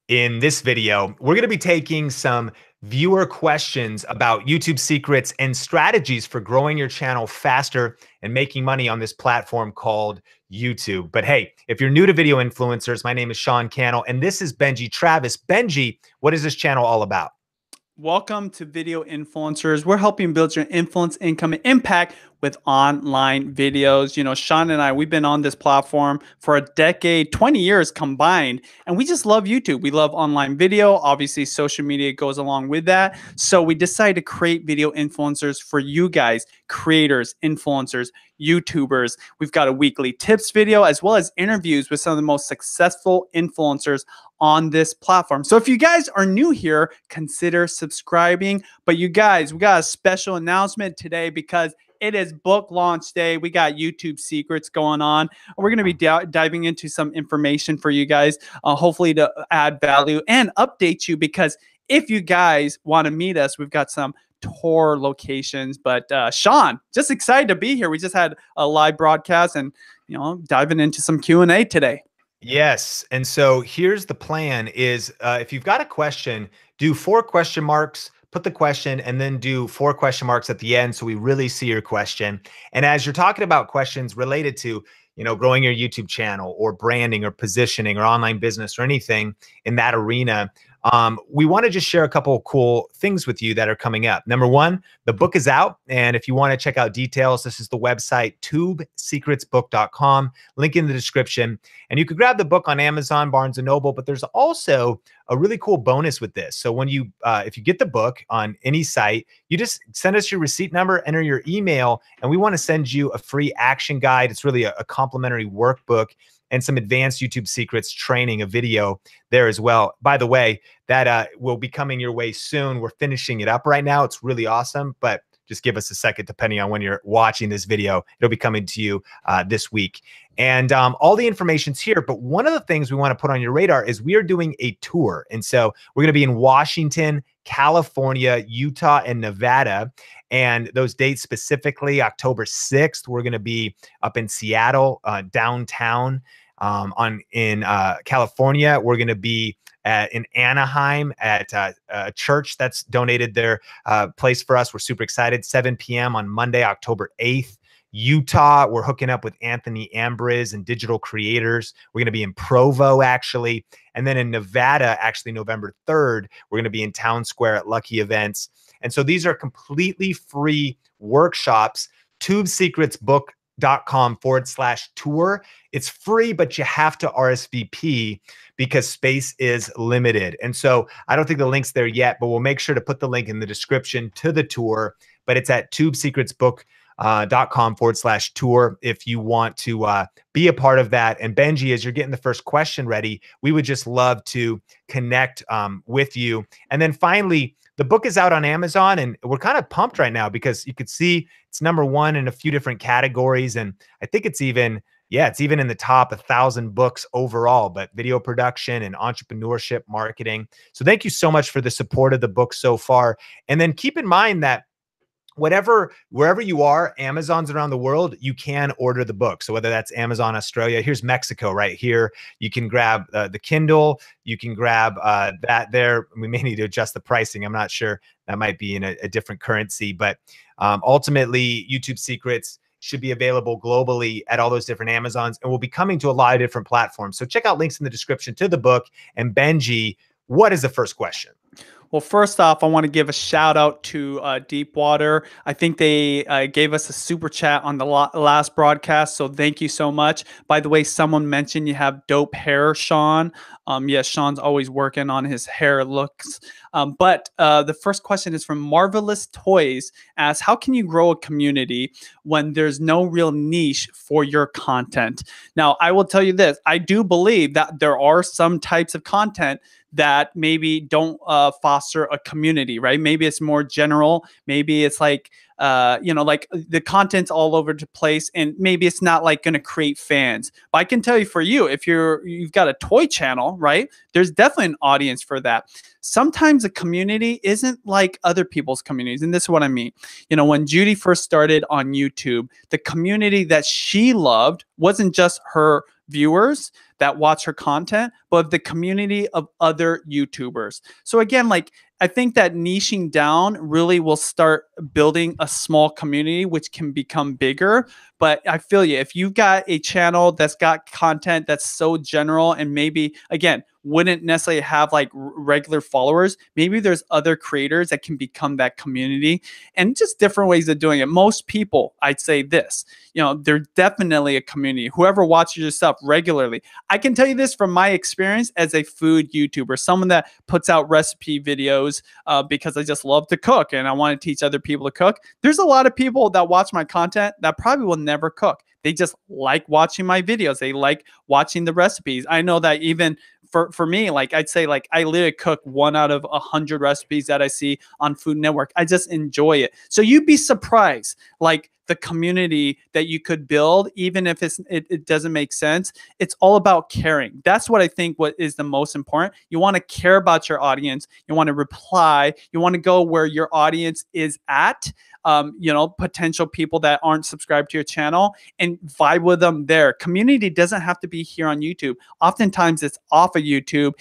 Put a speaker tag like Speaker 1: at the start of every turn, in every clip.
Speaker 1: In this video, we're going to be taking some viewer questions about YouTube secrets and strategies for growing your channel faster and making money on this platform called YouTube. But hey, if you're new to video influencers, my name is Cannell and this is Benji Travis. Benji, what is this channel all about?
Speaker 2: Welcome to Video Influencers. We're helping build your influence, income, and impact with online videos. You know, Sean and I, we've been on this platform for a decade, 20 years combined, and we just love YouTube. We love online video. Obviously, social media goes along with that. So we decided to create video influencers for you guys, creators, influencers, YouTubers. We've got a weekly tips video as well as interviews with some of the most successful influencers on this platform. So if you guys are new here, consider subscribing. But you guys, we got a special announcement today because it is book launch day. We got YouTube secrets going on. We're going to be diving into some information for you guys, hopefully to add value and update you, because if you guys want to meet us, we've got some tour locations. But Sean, just excited to be here. We just had a live broadcast and, you know, diving into some Q&A today.
Speaker 1: Yes. And so here's the plan is if you've got a question, do 4 question marks, put the question, and then do 4 question marks at the end so we really see your question. And as you're talking about questions related to, you know, growing your YouTube channel or branding or positioning or online business or anything in that arena, we want to just share a couple of cool things with you that are coming up. Number one, the book is out. And if you want to check out details, this is the website, tubesecretsbook.com, link in the description. And you could grab the book on Amazon, Barnes & Noble, but there's also a really cool bonus with this. So when you, if you get the book on any site, you just send us your receipt number, enter your email, and we want to send you a free action guide. It's really a complimentary workbook and some advanced YouTube secrets training, a video there as well. By the way, that will be coming your way soon. We're finishing it up right now. It's really awesome, but just give us a second, depending on when you're watching this video. It'll be coming to you this week. And all the information's here. But one of the things we want to put on your radar is we are doing a tour. And so we're going to be in Washington, California, Utah, and Nevada. And those dates specifically, October 6th, we're going to be up in Seattle, downtown. In California, we're going to be in Anaheim at a church that's donated their place for us. We're super excited. 7 p.m. on Monday, October 8th. Utah, we're hooking up with Anthony Ambriz and digital creators. We're going to be in Provo, actually. And then in Nevada, actually, November 3rd, we're going to be in Town Square at Lucky Events. And so these are completely free workshops. tubesecretsbook.com/tour. It's free, but you have to RSVP because space is limited. And so I don't think the link's there yet, but we'll make sure to put the link in the description to the tour. But it's at tubesecretsbook.com/tour if you want to be a part of that. And Benji, as you're getting the first question ready, we would just love to connect with you. And then finally, the book is out on Amazon, and we're kind of pumped right now because you could see it's #1 in a few different categories. And I think it's even, yeah, it's even in the top 1,000 books overall, but video production and entrepreneurship marketing. So thank you so much for the support of the book so far. And then keep in mind that wherever you are, Amazons around the world, you can order the book. So whether that's Amazon Australia, here's Mexico right here. You can grab the Kindle. You can grab that there. We may need to adjust the pricing. I'm not sure. That might be in a different currency. But ultimately, YouTube Secrets should be available globally at all those different Amazons, and will be coming to a lot of different platforms. So check out links in the description to the book. And Benji, what is the first question?
Speaker 2: Well, first off, I want to give a shout out to Deepwater. I think they gave us a super chat on the last broadcast, so thank you so much. By the way, someone mentioned you have dope hair, Sean. Yes, Sean's always working on his hair looks. But the first question is from Marvelous Toys, asks, how can you grow a community when there's no real niche for your content? Now, I will tell you this. I do believe that there are some types of content that maybe don't foster a community, right? Maybe it's more general. Maybe it's like, you know, like the content's all over the place, and maybe it's not like going to create fans. But I can tell you, for you, if you've got a toy channel, right? There's definitely an audience for that. Sometimes a community isn't like other people's communities, and this is what I mean. You know, when Judy first started on YouTube, the community that she loved wasn't just her viewers, that watch her content, but the community of other YouTubers. So again, like I think that niching down really will start building a small community, which can become bigger. But I feel you. If you've got a channel that's got content that's so general and maybe, again, wouldn't necessarily have like regular followers, maybe there's other creators that can become that community and just different ways of doing it. Most people, I'd say this, they're definitely a community. Whoever watches your stuff regularly, I can tell you this from my experience as a food YouTuber, someone that puts out recipe videos because I just love to cook and I want to teach other people to cook. There's a lot of people that watch my content that probably will never cook. They just like watching my videos. They like watching the recipes. I know that even for me, like I'd say, like I literally cook 1 out of 100 recipes that I see on Food Network. I just enjoy it. So you'd be surprised, like the community that you could build, even if it doesn't make sense. It's all about caring. That's what I think what is the most important. You want to care about your audience. You want to reply. You want to go where your audience is at. Potential people that aren't subscribed to your channel and vibe with them there. Community doesn't have to be here on YouTube. Oftentimes it's off of YouTube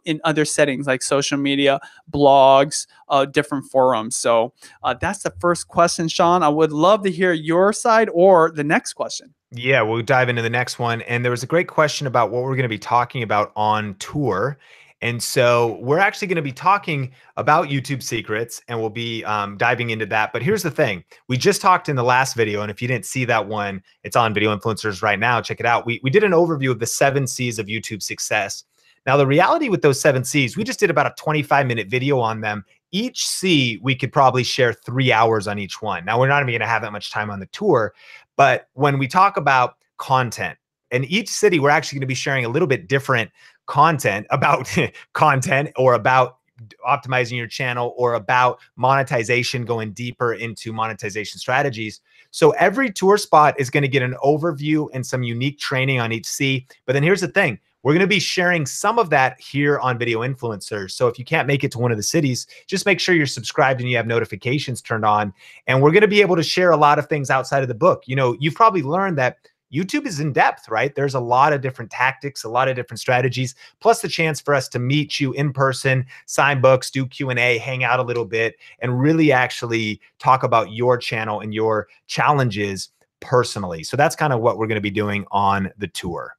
Speaker 2: in other settings like social media, blogs, different forums. So that's the first question, Sean. I would love to hear your side or the next question.
Speaker 1: Yeah, we'll dive into the next one. And there was a great question about what we're going to be talking about on tour. And so we're actually going to be talking about YouTube secrets and we'll be diving into that. But here's the thing. We just talked in the last video. And if you didn't see that one, it's on Video Influencers right now. Check it out. We did an overview of the 7 C's of YouTube success. Now, the reality with those 7 C's, we just did about a 25-minute video on them. Each C, we could probably share 3 hours on each one. Now, we're not even going to have that much time on the tour. But when we talk about content, in each city, we're actually going to be sharing a little bit different content about content or about optimizing your channel or about monetization, going deeper into monetization strategies. So every tour spot is going to get an overview and some unique training on each C. But then here's the thing. We're going to be sharing some of that here on Video Influencers. So if you can't make it to one of the cities, just make sure you're subscribed and you have notifications turned on. And we're going to be able to share a lot of things outside of the book. You've probably learned that YouTube is in depth, right? There's a lot of different tactics, a lot of different strategies, plus the chance for us to meet you in person, sign books, do Q&A, hang out a little bit, and really actually talk about your channel and your challenges personally. So that's kind of what we're going to be doing on the tour.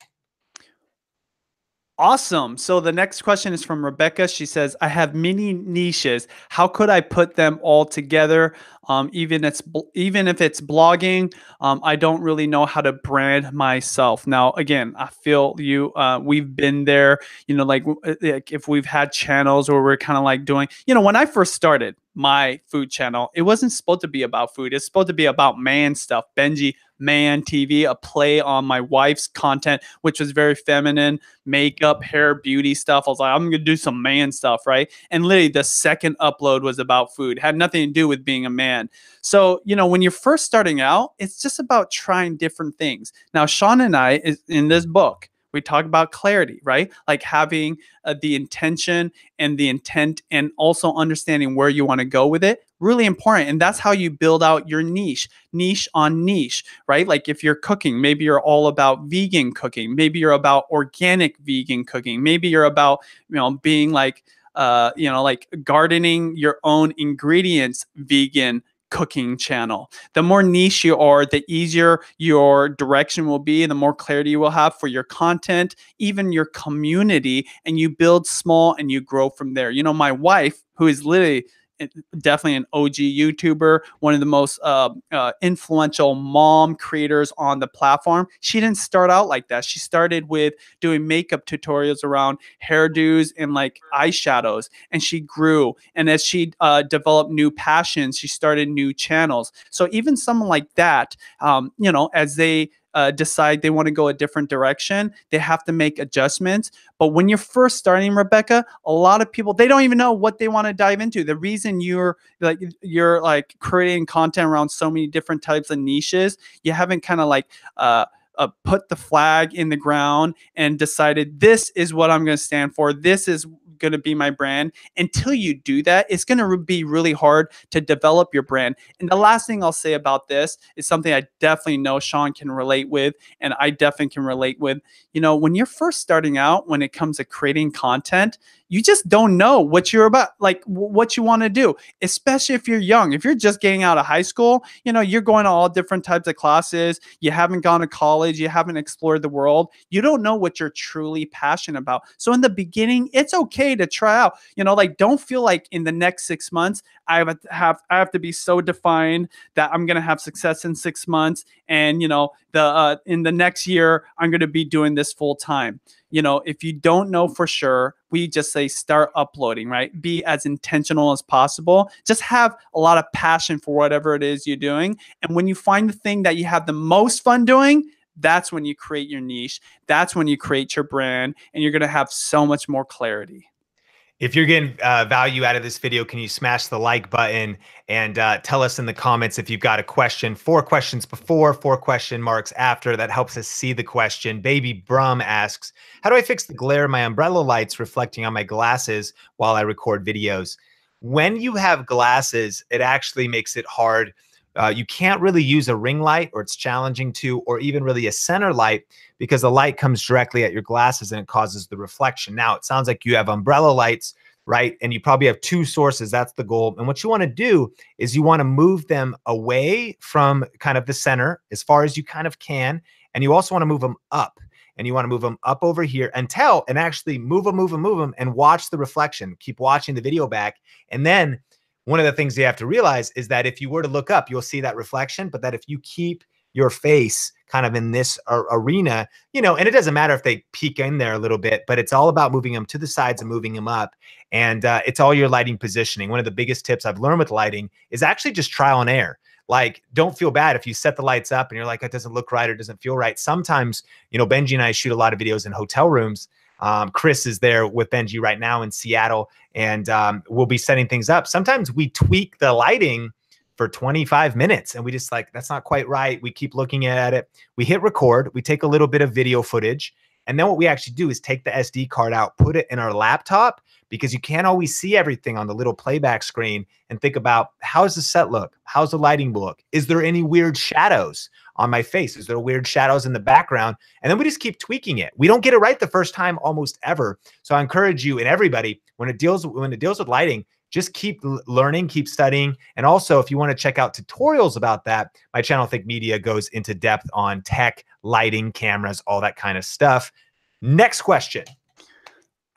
Speaker 2: Awesome. So the next question is from Rebecca. She says, I have many niches. How could I put them all together? Even if it's blogging, I don't really know how to brand myself. Now, again, I feel you. We've been there. Like if we've had channels where we're kind of like doing. When I first started my food channel, it wasn't supposed to be about food. It's supposed to be about man stuff. Benji Man TV, a play on my wife's content, which was very feminine, makeup, hair, beauty stuff. I was like, I'm gonna do some man stuff, right? And literally the second upload was about food. It had nothing to do with being a man. So, when you're first starting out, it's just about trying different things. Now, Sean and I, in this book, we talk about clarity, right? Like having the intention and the intent and also understanding where you want to go with it. Really important. And that's how you build out your niche on niche, right? Like if you're cooking, maybe you're all about vegan cooking. Maybe you're about organic vegan cooking. Maybe you're about, being like, like gardening your own ingredients, vegan cooking channel. The more niche you are, the easier your direction will be, the more clarity you will have for your content, even your community, and you build small and you grow from there. My wife, who is literally definitely an OG YouTuber, one of the most influential mom creators on the platform. She didn't start out like that. She started with doing makeup tutorials around hairdos and like eyeshadows, and she grew. And as she developed new passions, she started new channels. So even someone like that, as they decide they want to go a different direction, they have to make adjustments. But when you're first starting, Rebecca, a lot of people, they don't even know what they want to dive into. The reason you're creating content around so many different types of niches, you haven't kind of like put the flag in the ground and decided this is what I'm going to stand for. This is going to be my brand. Until you do that, it's going to be really hard to develop your brand. And the last thing I'll say about this is something I definitely know Sean can relate with, and I definitely can relate with. When you're first starting out, when it comes to creating content, you just don't know what you're about, like what you want to do, especially if you're young. If you're just getting out of high school, you're going to all different types of classes. You haven't gone to college. You haven't explored the world. You don't know what you're truly passionate about. So in the beginning, it's okay to try out, like don't feel like in the next 6 months, I have to be so defined that I'm going to have success in 6 months. And, in the next year, I'm going to be doing this full time. If you don't know for sure, we just say start uploading, right? Be as intentional as possible. Just have a lot of passion for whatever it is you're doing. And when you find the thing that you have the most fun doing, that's when you create your niche. That's when you create your brand, and you're going to have so much more clarity.
Speaker 1: If you're getting value out of this video, can you smash the like button and tell us in the comments if you've got a question? 4 questions before, 4 question marks after. That helps us see the question. Baby Brum asks, how do I fix the glare of my umbrella lights reflecting on my glasses while I record videos? When you have glasses, it actually makes it hard. You can't really use a ring light, or it's challenging to, or even really a center light, because the light comes directly at your glasses and it causes the reflection. Now, it sounds like you have umbrella lights, right? And you probably have 2 sources. That's the goal. And what you want to do is you want to move them away from kind of the center as far as you kind of can. And you also want to move them up. And you want to move them up over here and actually move them and watch the reflection. Keep watching the video back. And then one of the things you have to realize is that if you were to look up, you'll see that reflection, but that if you keep your face kind of in this arena, and it doesn't matter if they peek in there a little bit, but it's all about moving them to the sides and moving them up. And it's all your lighting positioning. One of the biggest tips I've learned with lighting is actually just trial and error. Like, don't feel bad if you set the lights up and you're like, it doesn't look right or doesn't feel right. Sometimes, Benji and I shoot a lot of videos in hotel rooms. Chris is there with Benji right now in Seattle, and we'll be setting things up. Sometimes we tweak the lighting for 25 minutes and we just like, that's not quite right. We keep looking at it. We hit record. We take a little bit of video footage. And then what we actually do is take the SD card out, put it in our laptop, because you can't always see everything on the little playback screen, and think about, how does the set look? How's the lighting look? Is there any weird shadows on my face? Is there weird shadows in the background? And then we just keep tweaking it. We don't get it right the first time almost ever. So I encourage you and everybody, when it deals with lighting, just keep learning, keep studying. And also, if you want to check out tutorials about that, my channel, Think Media, goes into depth on tech, lighting, cameras, all that kind of stuff. Next question.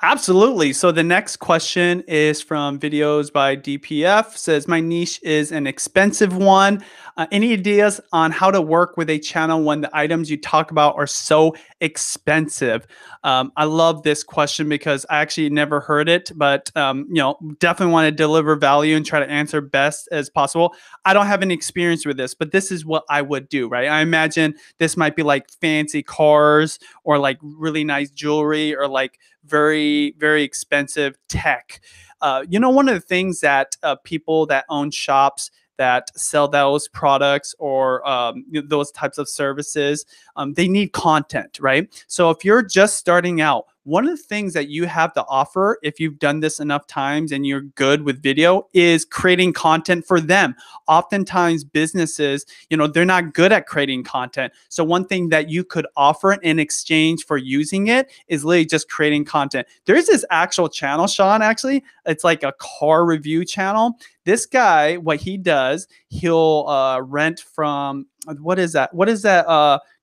Speaker 2: Absolutely. So the next question is from Videos by DPF. Says, my niche is an expensive one. Any ideas on how to work with a channel when the items you talk about are so expensive? I love this question because I actually never heard it, but definitely want to deliver value and try to answer best as possible. I don't have any experience with this, but this is what I would do, right? I imagine this might be like fancy cars, or like really nice jewelry, or like very, very expensive tech. One of the things that people that own shops that sell those products, or those types of services, they need content, right? So if you're just starting out, one of the things that you have to offer, if you've done this enough times and you're good with video, is creating content for them. Oftentimes businesses, they're not good at creating content. So one thing that you could offer in exchange for using it is literally just creating content. There's this actual channel, Sean, actually, it's like a car review channel. This guy, what he does, he'll rent from, what is that? What is that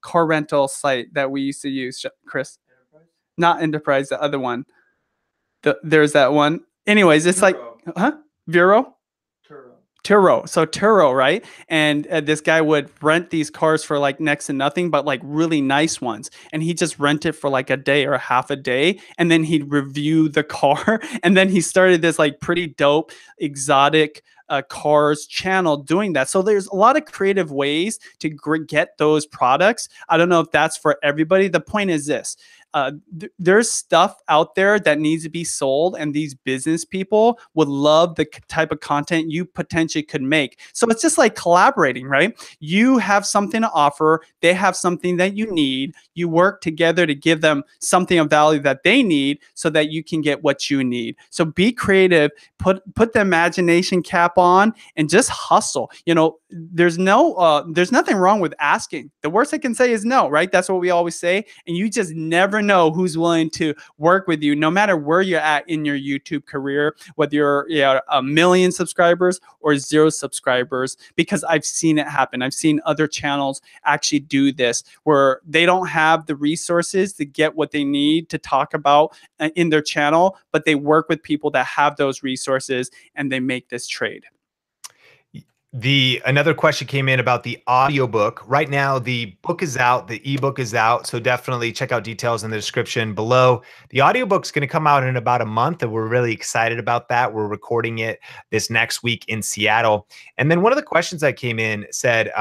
Speaker 2: car rental site that we used to use, Chris? Not Enterprise, the other one. There's that one. Anyways, it's Turo. Vero? Turo. So Turo, right? And this guy would rent these cars for like next to nothing, but like really nice ones. And he just rent it for like a day or half a day. And then he'd review the car. And then he started this like pretty dope exotic cars channel doing that. So there's a lot of creative ways to get those products. I don't know if that's for everybody. The point is this. there's stuff out there that needs to be sold, and these business people would love the type of content you potentially could make. So it's just like collaborating, right? You have something to offer, they have something that you need. You work together to give them something of value that they need so that you can get what you need. So be creative, put the imagination cap on, and just hustle. There's nothing wrong with asking. The worst I can say is no, right? That's what we always say. And you just never know who's willing to work with you, no matter where you're at in your YouTube career, whether you're a million subscribers or 0 subscribers, because I've seen it happen. I've seen other channels actually do this where they don't have the resources to get what they need to talk about in their channel, but they work with people that have those resources and they make this trade.
Speaker 1: Another question came in about the audiobook. Right now, the book is out, the ebook is out. So definitely check out details in the description below. The audiobook's going to come out in about a month, and we're really excited about that. We're recording it this next week in Seattle. And then one of the questions that came in said,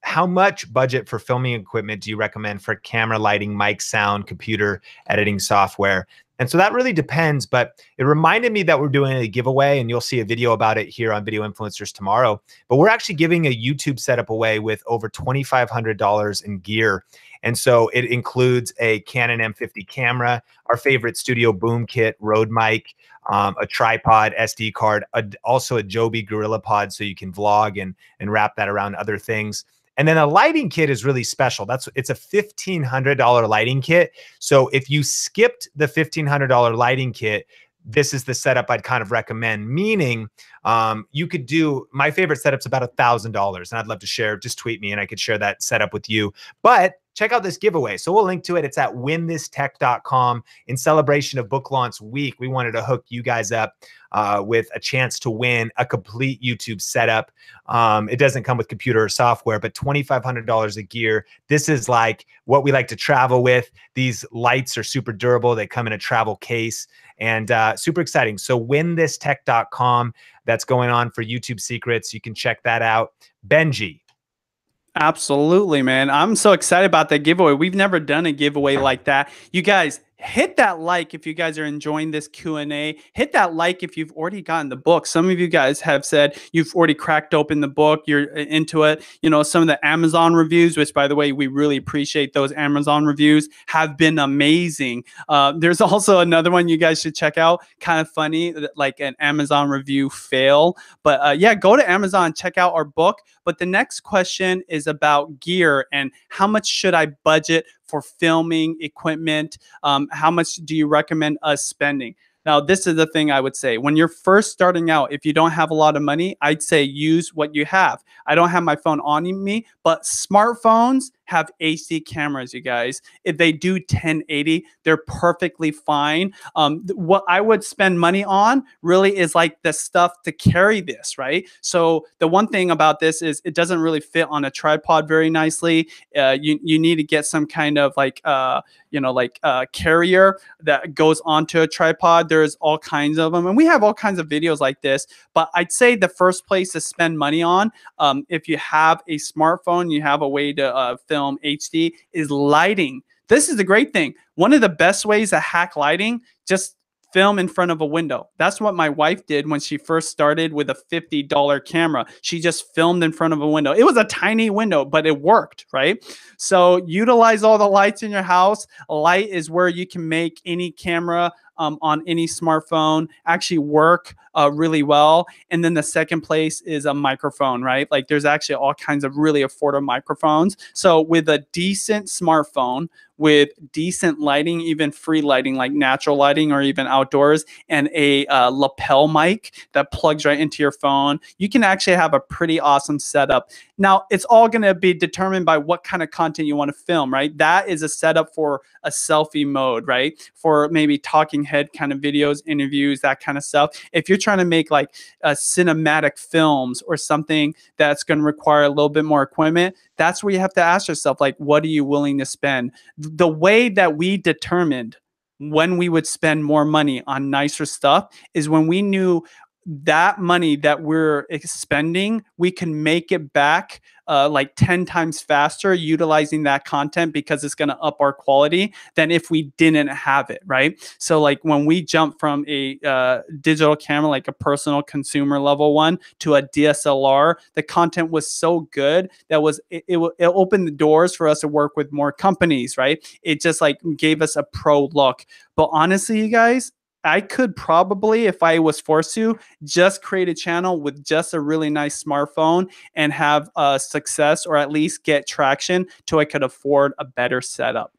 Speaker 1: how much budget for filming equipment do you recommend for camera, lighting, mic, sound, computer, editing software? And so that really depends, but it reminded me that we're doing a giveaway, and you'll see a video about it here on Video Influencers tomorrow. But we're actually giving a YouTube setup away with over $2,500 in gear. And so it includes a Canon M50 camera, our favorite studio boom kit, Rode mic, a tripod, SD card, also a Joby Gorilla Pod so you can vlog and wrap that around other things. And then a lighting kit is really special. It's a $1,500 lighting kit. So if you skipped the $1,500 lighting kit, this is the setup I'd kind of recommend, meaning you could do, my favorite setup's about $1,000, and I'd love to share, just tweet me and I could share that setup with you. But check out this giveaway. So we'll link to it. It's at winthisTech.com. In celebration of Book Launch Week, we wanted to hook you guys up with a chance to win a complete YouTube setup. It doesn't come with computer or software, but $2,500 of gear. This is like what we like to travel with. These lights are super durable. They come in a travel case, and super exciting. So winthisTech.com. That's going on for YouTube Secrets. You can check that out. Benji.
Speaker 2: Absolutely, man. I'm so excited about that giveaway. We've never done a giveaway like that. You guys, hit that like if you guys are enjoying this Q&A. Hit that like if you've already gotten the book. Some of you guys have said you've already cracked open the book. You're into it. Some of the Amazon reviews, which, by the way, we really appreciate those Amazon reviews, have been amazing. There's also another one you guys should check out. Kind of funny, like an Amazon review fail. But yeah, go to Amazon, check out our book. But the next question is about gear and how much should I budget for filming equipment? How much do you recommend us spending? Now, this is the thing I would say. When you're first starting out, if you don't have a lot of money, I'd say use what you have. I don't have my phone on me, but smartphones have HD cameras, you guys. If they do 1080, they're perfectly fine. What I would spend money on really is like the stuff to carry this, right? So the one thing about this is it doesn't really fit on a tripod very nicely. You need to get some kind of like carrier that goes onto a tripod. There's all kinds of them, and we have all kinds of videos like this. But I'd say the first place to spend money on, if you have a smartphone, you have a way to film HD, is lighting. This is the great thing. One of the best ways to hack lighting, just film in front of a window. That's what my wife did when she first started with a $50 camera. She just filmed in front of a window. It was a tiny window, but it worked, right? So utilize all the lights in your house. Light is where you can make any camera on any smartphone actually work really well. And then the second place is a microphone, right? Like there's actually all kinds of really affordable microphones. So with a decent smartphone, with decent lighting, even free lighting like natural lighting or even outdoors, and a lapel mic that plugs right into your phone, you can actually have a pretty awesome setup. Now, it's all going to be determined by what kind of content you want to film, right? That is a setup for a selfie mode, right? For maybe talking head kind of videos, interviews, that kind of stuff. If you're trying to make like cinematic films or something that's going to require a little bit more equipment, that's where you have to ask yourself, like, what are you willing to spend? The way that we determined when we would spend more money on nicer stuff is when we knew that money that we're expending, we can make it back like 10 times faster utilizing that content, because it's going to up our quality than if we didn't have it, right? So like when we jump from a digital camera, like a personal consumer level one, to a DSLR, the content was so good that it opened the doors for us to work with more companies, right? It just like gave us a pro look. But honestly, you guys, I could probably, if I was forced to, just create a channel with just a really nice smartphone and have success, or at least get traction till I could afford a better setup.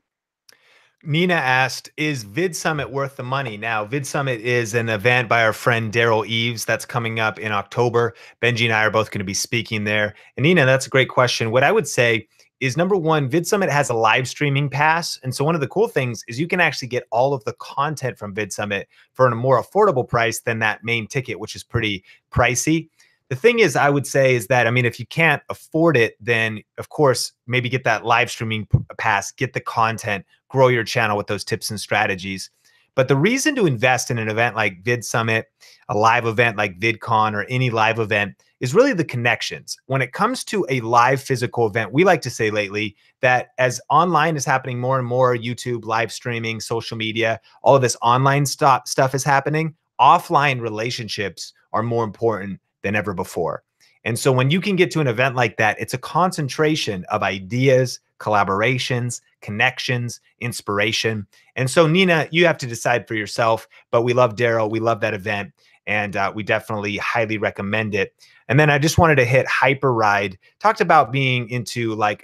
Speaker 1: Nina asked, is VidSummit worth the money? Now, VidSummit is an event by our friend Daryl Eves that's coming up in October. Benji and I are both going to be speaking there. And Nina, that's a great question. What I would say is, number one, VidSummit has a live streaming pass. And so one of the cool things is you can actually get all of the content from VidSummit for a more affordable price than that main ticket, which is pretty pricey. The thing is, I would say is that, I mean, if you can't afford it, then of course, maybe get that live streaming pass, get the content, grow your channel with those tips and strategies. But the reason to invest in an event like VidSummit, a live event like VidCon, or any live event is really the connections. When it comes to a live physical event, we like to say lately that as online is happening more and more, YouTube, live streaming, social media, all of this online stuff is happening, offline relationships are more important than ever before. And so when you can get to an event like that, it's a concentration of ideas, collaborations, connections, inspiration. And so Nina, you have to decide for yourself, but we love Daryl. We love that event, and we definitely highly recommend it. And then I just wanted to hit Hyper Ride, talked about being into like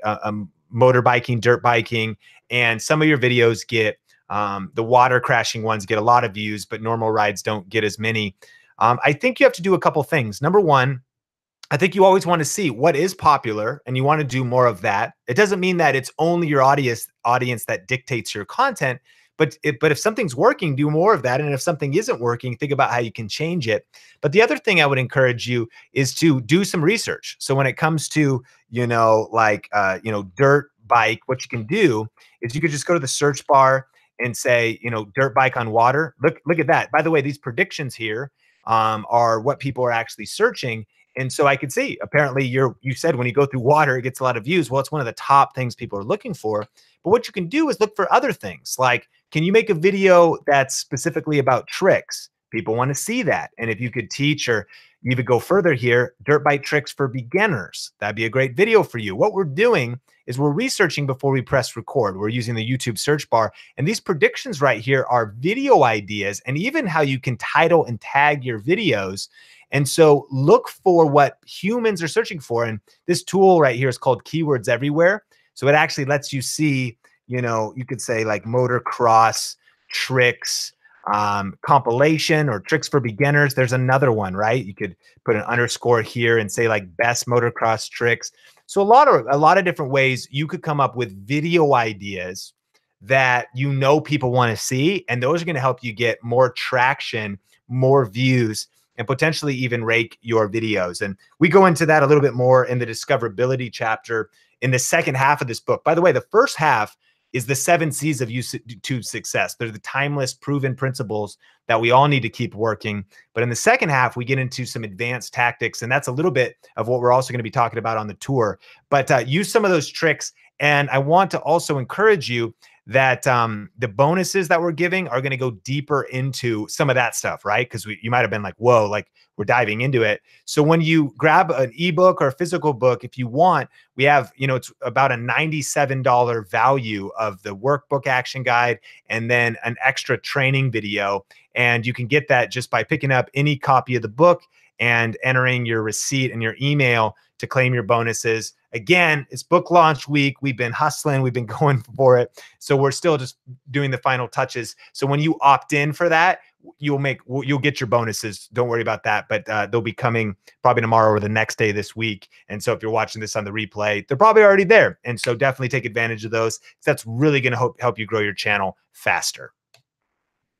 Speaker 1: motorbiking, dirt biking, and some of your videos get, the water crashing ones get a lot of views, but normal rides don't get as many. I think you have to do a couple things. Number one, I think you always want to see what is popular and you want to do more of that. It doesn't mean that it's only your audience that dictates your content, but if something's working, do more of that. And if something isn't working, think about how you can change it. But the other thing I would encourage you is to do some research. So when it comes to, dirt bike, what you can do is you could just go to the search bar and say, dirt bike on water. Look at that. By the way, these predictions here are what people are actually searching. And so I could see, apparently you said when you go through water, it gets a lot of views. Well, it's one of the top things people are looking for. But what you can do is look for other things. Like, can you make a video that's specifically about tricks? People want to see that. And if you could teach, or even go further here, dirt bike tricks for beginners, that'd be a great video for you. What we're doing is we're researching before we press record. We're using the YouTube search bar. And these predictions right here are video ideas, and even how you can title and tag your videos. And so look for what humans are searching for. And this tool right here is called Keywords Everywhere. So it actually lets you see, you could say like motocross tricks, compilation, or tricks for beginners. There's another one, right? You could put an underscore here and say like best motocross tricks. So a lot of different ways you could come up with video ideas that people want to see, and those are going to help you get more traction, more views, and potentially even rake your videos. And we go into that a little bit more in the discoverability chapter in the second half of this book. By the way, the first half is the 7 C's of YouTube success. They're the timeless, proven principles that we all need to keep working. But in the second half, we get into some advanced tactics, and that's a little bit of what we're also going to be talking about on the tour. But use some of those tricks. And I want to also encourage you that the bonuses that we're giving are going to go deeper into some of that stuff, right? Because you might have been like, whoa, like we're diving into it. So when you grab an ebook or a physical book, if you want, we have, it's about a $97 value of the workbook action guide, and then an extra training video. And you can get that just by picking up any copy of the book and entering your receipt and your email to claim your bonuses. Again, it's book launch week. We've been hustling. We've been going for it. So we're still just doing the final touches. So when you opt in for that, you'll get your bonuses. Don't worry about that. But they'll be coming probably tomorrow or the next day this week. And so if you're watching this on the replay, they're probably already there. And so definitely take advantage of those. That's really going to help you grow your channel faster.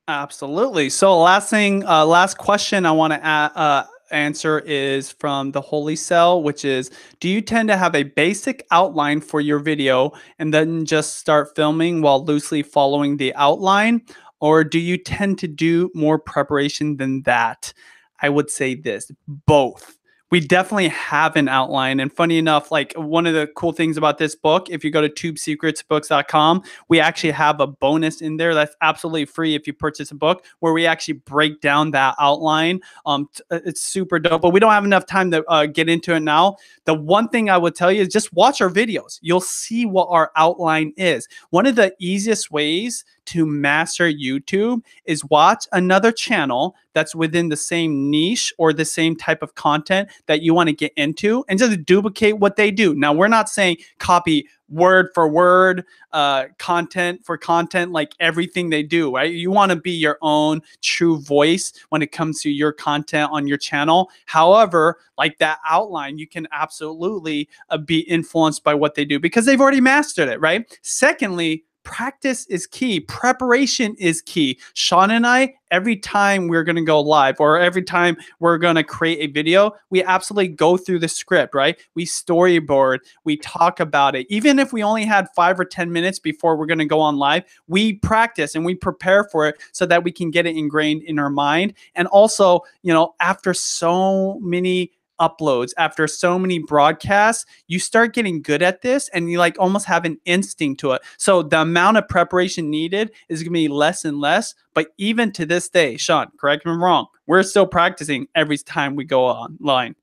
Speaker 2: Absolutely. So last question I want to answer is from the Holy Cell, which is, do you tend to have a basic outline for your video and then just start filming while loosely following the outline? Or do you tend to do more preparation than that? I would say this: both. We definitely have an outline. And funny enough, like one of the cool things about this book, if you go to tubesecretsbooks.com, we actually have a bonus in there that's absolutely free if you purchase a book, where we actually break down that outline. It's super dope, but we don't have enough time to get into it now. The one thing I would tell you is just watch our videos. You'll see what our outline is. One of the easiest ways to master YouTube is watch another channel that's within the same niche or the same type of content that you want to get into, and just duplicate what they do. Now, we're not saying copy word for word, content for content, like everything they do, right? You want to be your own true voice when it comes to your content on your channel. However, like that outline, you can absolutely be influenced by what they do because they've already mastered it, right? Secondly, practice is key. Preparation is key. Sean and I, every time we're going to go live or every time we're going to create a video, we absolutely go through the script, right? We storyboard, we talk about it. Even if we only had 5 or 10 minutes before we're going to go on live, we practice and we prepare for it so that we can get it ingrained in our mind. And also, you know, after so many uploads, after so many broadcasts, you start getting good at this and you like almost have an instinct to it. So the amount of preparation needed is going to be less and less. But even to this day, Sean, correct me if I'm wrong, we're still practicing every time we go online.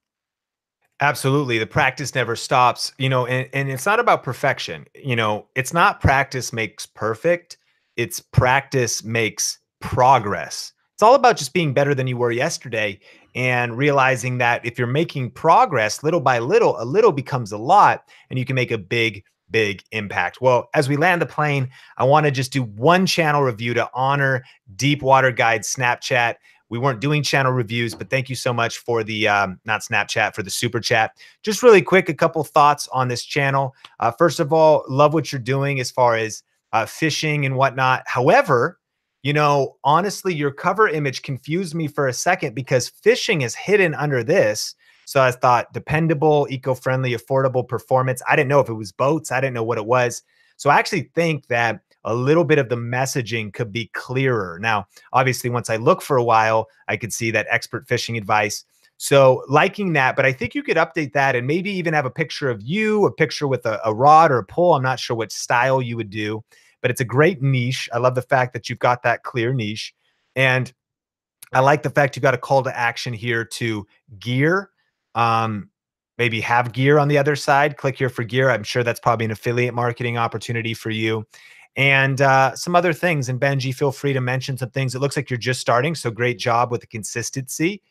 Speaker 1: Absolutely. The practice never stops, you know, and it's not about perfection. You know, it's not practice makes perfect. It's practice makes progress. It's all about just being better than you were yesterday and realizing that if you're making progress little by little, a little becomes a lot and you can make a big, big impact. Well, as we land the plane, I want to just do one channel review to honor Deepwater Guide Snapchat. We weren't doing channel reviews, but thank you so much for the, not Snapchat, for the super chat. Just really quick, a couple thoughts on this channel. First of all, love what you're doing as far as fishing and whatnot. However, you know, honestly, your cover image confused me for a second because fishing is hidden under this. So I thought dependable, eco-friendly, affordable performance. I didn't know if it was boats. I didn't know what it was. So I actually think that a little bit of the messaging could be clearer. Now, obviously, once I look for a while, I could see that expert fishing advice. So liking that, but I think you could update that and maybe even have a picture of you, a picture with a rod or a pole. I'm not sure what style you would do, but it's a great niche. I love the fact that you've got that clear niche. And I like the fact you've got a call to action here to gear. Maybe have gear on the other side. Click here for gear. I'm sure that's probably an affiliate marketing opportunity for you. And some other things. And Benji, feel free to mention some things. It looks like you're just starting. So great job with the consistency.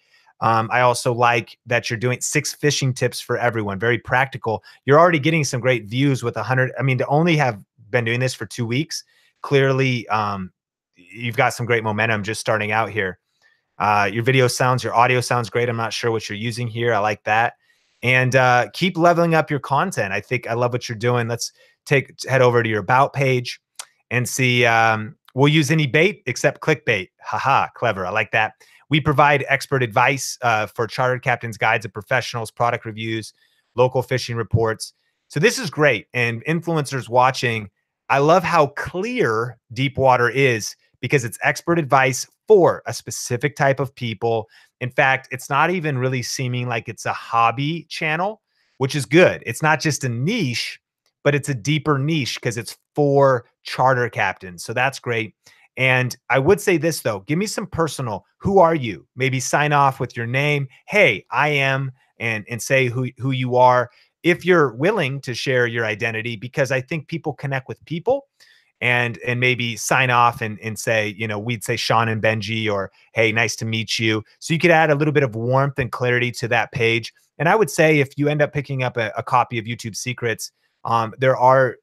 Speaker 1: I also like that you're doing 6 fishing tips for everyone. Very practical. You're already getting some great views with 100. I mean, to only have been doing this for 2 weeks, clearly you've got some great momentum just starting out here. Your audio sounds great. I'm not sure what you're using here. I like that. And keep leveling up your content. I love what you're doing. Let's head over to your about page and see. We'll use any bait except clickbait. Haha, clever. I like that. We provide expert advice for chartered captains, guides, and professionals, product reviews, local fishing reports. So this is great. And influencers watching, I love how clear Deepwater is because it's expert advice for a specific type of people. In fact, it's not even really seeming like it's a hobby channel, which is good. It's not just a niche, but it's a deeper niche because it's for charter captains. So that's great. And I would say this, though, give me some personal, who are you? Maybe sign off with your name. Hey, I am, and say who you are, if you're willing to share your identity, because I think people connect with people. And maybe sign off and say, you know, we'd say Sean and Benji, or hey, nice to meet you. So you could add a little bit of warmth and clarity to that page. And I would say if you end up picking up a copy of YouTube Secrets, the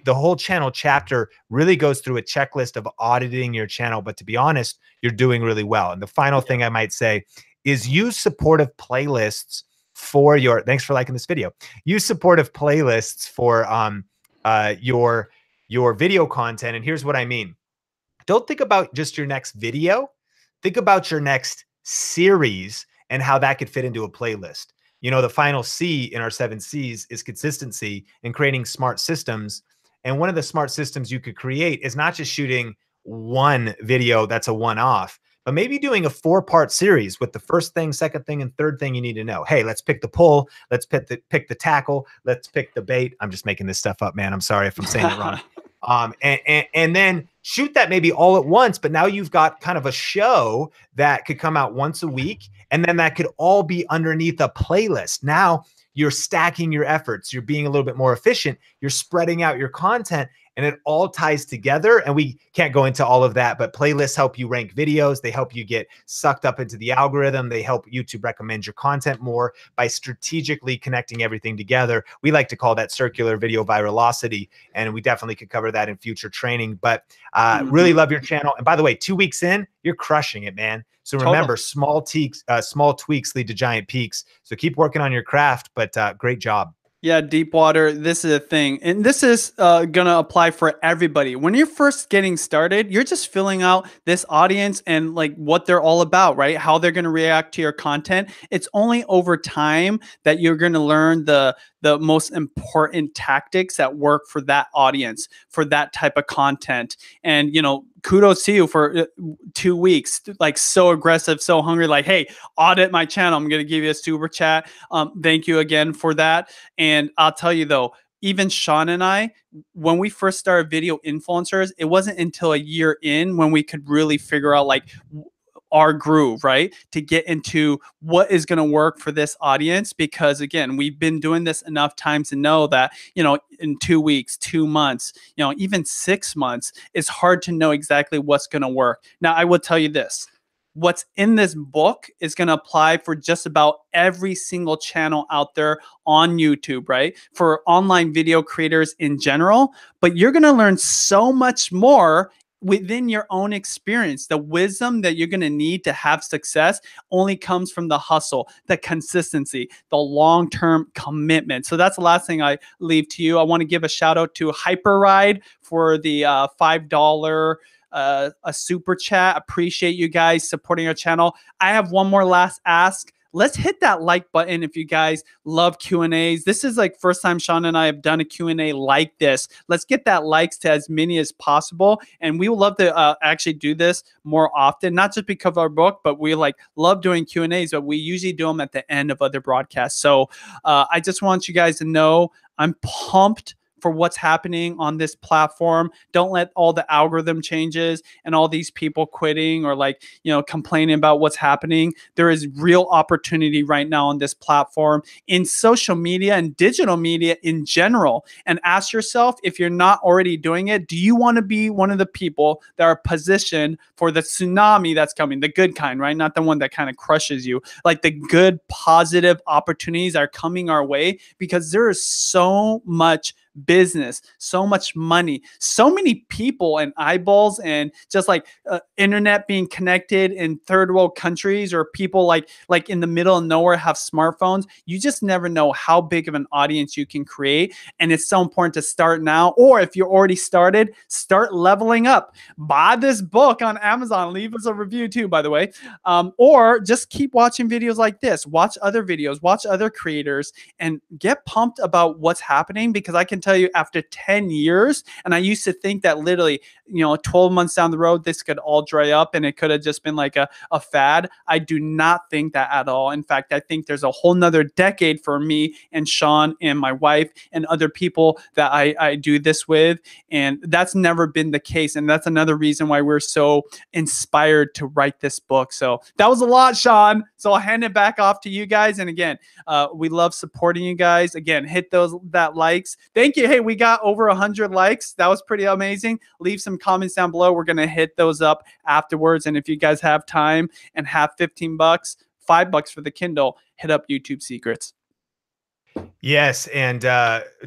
Speaker 1: whole channel chapter really goes through a checklist of auditing your channel. But to be honest, you're doing really well. And the final thing I might say is use supportive playlists for your, thanks for liking this video. Use supportive playlists for your video content. And here's what I mean. Don't think about just your next video. Think about your next series and how that could fit into a playlist. You know, the final C in our 7 C's is consistency and creating smart systems. And one of the smart systems you could create is not just shooting one video that's a one-off, but maybe doing a 4-part series with the first thing, second thing, and third thing you need to know. Hey, let's pick the pull. Let's pick the tackle. Let's pick the bait. I'm just making this stuff up, man. I'm sorry if I'm saying it wrong. And then shoot that maybe all at once, but now you've got kind of a show that could come out once a week, and then that could all be underneath a playlist. Now you're stacking your efforts. You're being a little bit more efficient. You're spreading out your content, and it all ties together. And we can't go into all of that, but playlists help you rank videos. They help you get sucked up into the algorithm. They help YouTube recommend your content more by strategically connecting everything together. We like to call that circular video virality, and we definitely could cover that in future training. But really love your channel. And by the way, 2 weeks in, you're crushing it, man. So remember, small tweaks lead to giant peaks. So keep working on your craft, but great job.
Speaker 2: Yeah, deep water. This is a thing. And this is going to apply for everybody. When you're first getting started, you're just filling out this audience and like what they're all about, right? How they're going to react to your content. It's only over time that you're going to learn the most important tactics that work for that audience, for that type of content. And, you know, kudos to you for 2 weeks, like so aggressive, so hungry, like, hey, audit my channel. I'm going to give you a super chat. Thank you again for that. And I'll tell you though, even Sean and I, when we first started Video Influencers, it wasn't until a year in when we could really figure out like our groove, right? To get into what is going to work for this audience. Because again, we've been doing this enough times to know that, you know, in 2 weeks, 2 months, you know, even 6 months, it's hard to know exactly what's going to work. Now, I will tell you this. What's in this book is going to apply for just about every single channel out there on YouTube, right? For online video creators in general, but you're going to learn so much more within your own experience. The wisdom that you're going to need to have success only comes from the hustle, the consistency, the long-term commitment. So that's the last thing I leave to you. I want to give a shout out to Hyperride for the $5 a super chat. Appreciate you guys supporting our channel. I have one more last ask. Let's hit that like button if you guys love Q&As. This is like first time Sean and I have done a Q&A like this. Let's get that likes to as many as possible. And we would love to actually do this more often, not just because of our book, but we like love doing Q&As, but we usually do them at the end of other broadcasts. So I just want you guys to know I'm pumped for what's happening on this platform. Don't let all the algorithm changes and all these people quitting or like, you know, complaining about what's happening. There is real opportunity right now on this platform in social media and digital media in general. And ask yourself, if you're not already doing it, do you want to be one of the people that are positioned for the tsunami that's coming, the good kind, right? Not the one that kind of crushes you, like the good, positive opportunities are coming our way, because there is so much business, so much money, so many people and eyeballs, and just like internet being connected in third world countries, or people like in the middle of nowhere have smartphones. You just never know how big of an audience you can create. And it's so important to start now. Or if you're already started, start leveling up. Buy this book on Amazon. Leave us a review too, by the way. Or just keep watching videos like this. Watch other videos, watch other creators, and get pumped about what's happening. Because I can tell you, after 10 years, and I used to think that literally, you know, 12 months down the road, this could all dry up and it could have just been like a fad. I do not think that at all. In fact, I think there's a whole nother decade for me and Sean and my wife and other people that I do this with. And that's never been the case. And that's another reason why we're so inspired to write this book. So that was a lot, Sean. So I'll hand it back off to you guys. And again, we love supporting you guys. Again, hit that likes. Thank you. Hey, we got over 100 likes. That was pretty amazing. Leave some comments down below. We're going to hit those up afterwards. And if you guys have time and have 15 bucks, $5 for the Kindle, hit up YouTube Secrets.
Speaker 1: Yes. And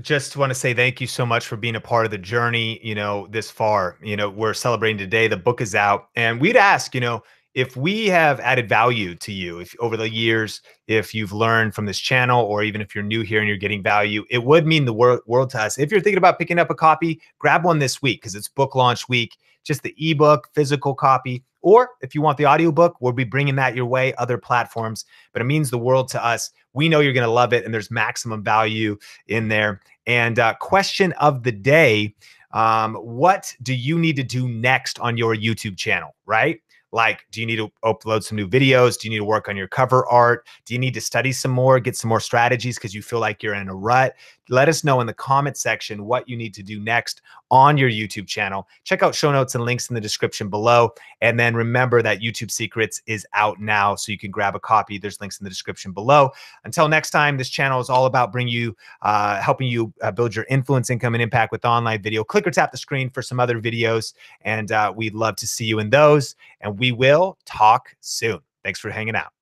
Speaker 1: just want to say thank you so much for being a part of the journey, you know, this far. You know, we're celebrating today. The book is out. And we'd ask, you know, if we have added value to you, if over the years, if you've learned from this channel, or even if you're new here and you're getting value, it would mean the world to us. If you're thinking about picking up a copy, grab one this week, because it's book launch week, just the ebook, physical copy. Or if you want the audiobook, we'll be bringing that your way, other platforms, but it means the world to us. We know you're going to love it, and there's maximum value in there. And question of the day, what do you need to do next on your YouTube channel, right? Like, do you need to upload some new videos? Do you need to work on your cover art? Do you need to study some more, get some more strategies because you feel like you're in a rut? Let us know in the comment section what you need to do next on your YouTube channel. Check out show notes and links in the description below. And then remember that YouTube Secrets is out now, so you can grab a copy. There's links in the description below. Until next time, this channel is all about helping you build your influence, income, and impact with online video. Click or tap the screen for some other videos, and we'd love to see you in those. And we will talk soon. Thanks for hanging out.